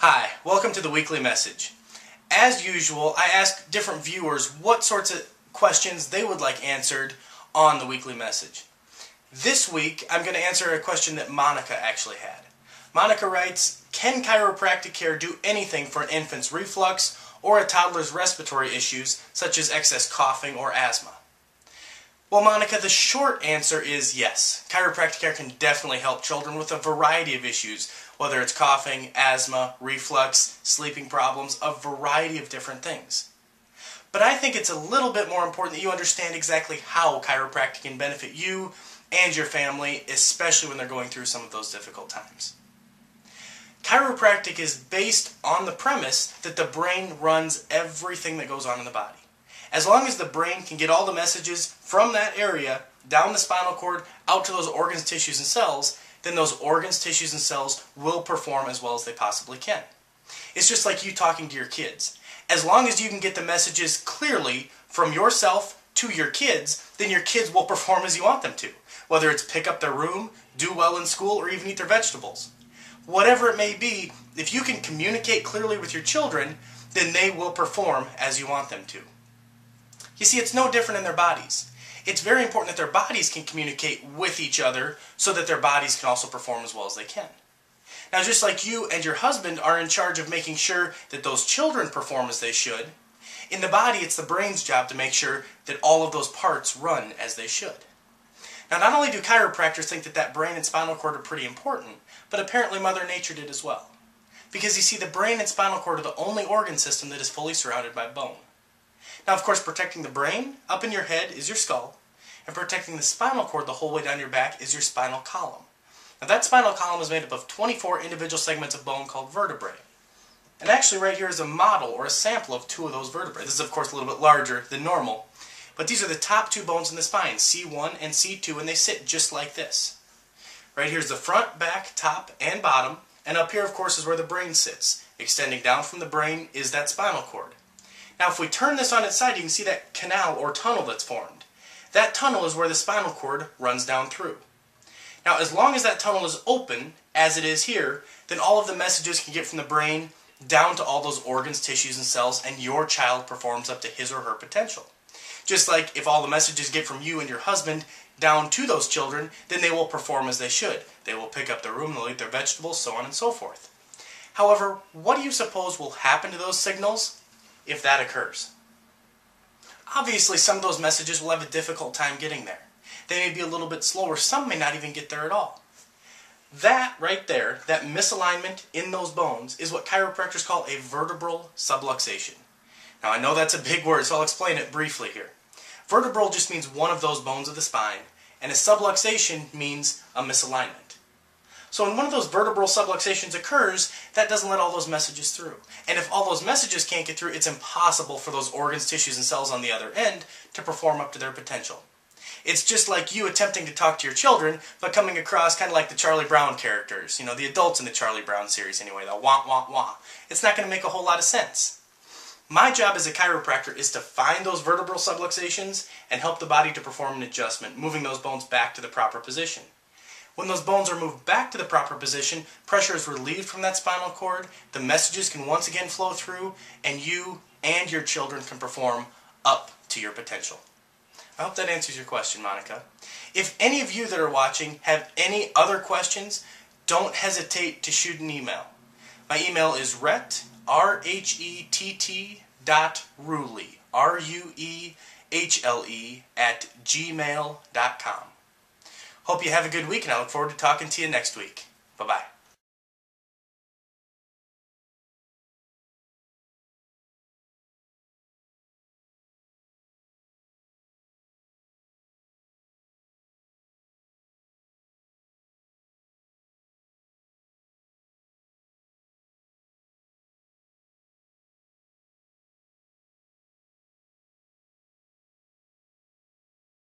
Hi, welcome to the weekly message. As usual, I ask different viewers what sorts of questions they would like answered on the weekly message. This week, I'm going to answer a question that Monica actually had. Monica writes, can chiropractic care do anything for an infant's reflux or a toddler's respiratory issues such as excess coughing or asthma? Well, Monica, the short answer is yes. Chiropractic care can definitely help children with a variety of issues, whether it's coughing, asthma, reflux, sleeping problems, a variety of different things. But I think it's a little bit more important that you understand exactly how chiropractic can benefit you and your family, especially when they're going through some of those difficult times. Chiropractic is based on the premise that the brain runs everything that goes on in the body. As long as the brain can get all the messages from that area down the spinal cord out to those organs, tissues, and cells, then those organs, tissues, and cells will perform as well as they possibly can. It's just like you talking to your kids. As long as you can get the messages clearly from yourself to your kids, then your kids will perform as you want them to. Whether it's pick up their room, do well in school, or even eat their vegetables. Whatever it may be, if you can communicate clearly with your children, then they will perform as you want them to. You see, it's no different in their bodies. It's very important that their bodies can communicate with each other so that their bodies can also perform as well as they can. Now, just like you and your husband are in charge of making sure that those children perform as they should, in the body it's the brain's job to make sure that all of those parts run as they should. Now, not only do chiropractors think that brain and spinal cord are pretty important, but apparently Mother Nature did as well. Because you see, the brain and spinal cord are the only organ system that is fully surrounded by bone. Now, of course, protecting the brain up in your head is your skull, and protecting the spinal cord the whole way down your back is your spinal column. Now, that spinal column is made up of 24 individual segments of bone called vertebrae. And actually right here is a model or a sample of 2 of those vertebrae. This is, of course, a little bit larger than normal. But these are the top 2 bones in the spine, C1 and C2, and they sit just like this. Right here is the front, back, top, and bottom, and up here, of course, is where the brain sits. Extending down from the brain is that spinal cord. Now, if we turn this on its side, you can see that canal or tunnel that's formed. That tunnel is where the spinal cord runs down through. Now, as long as that tunnel is open, as it is here, then all of the messages can get from the brain down to all those organs, tissues, and cells, and your child performs up to his or her potential. Just like if all the messages get from you and your husband down to those children, then they will perform as they should. They will pick up their room, they'll eat their vegetables, so on and so forth. However, what do you suppose will happen to those signals if that occurs? Obviously, some of those messages will have a difficult time getting there. They may be a little bit slower. Some may not even get there at all. That right there, that misalignment in those bones, is what chiropractors call a vertebral subluxation. Now, I know that's a big word, so I'll explain it briefly here. Vertebral just means one of those bones of the spine, and a subluxation means a misalignment. So when one of those vertebral subluxations occurs, that doesn't let all those messages through. And if all those messages can't get through, it's impossible for those organs, tissues, and cells on the other end to perform up to their potential. It's just like you attempting to talk to your children, but coming across kind of like the Charlie Brown characters, you know, the adults in the Charlie Brown series anyway, the wah, wah, wah. It's not going to make a whole lot of sense. My job as a chiropractor is to find those vertebral subluxations and help the body to perform an adjustment, moving those bones back to the proper position. When those bones are moved back to the proper position, pressure is relieved from that spinal cord, the messages can once again flow through, and you and your children can perform up to your potential. I hope that answers your question, Monica. If any of you that are watching have any other questions, don't hesitate to shoot an email. My email is Rhett, R-H-E-T-T Ruehle, R-U-E-H-L-E @gmail.com. Hope you have a good week, and I look forward to talking to you next week. Bye-bye.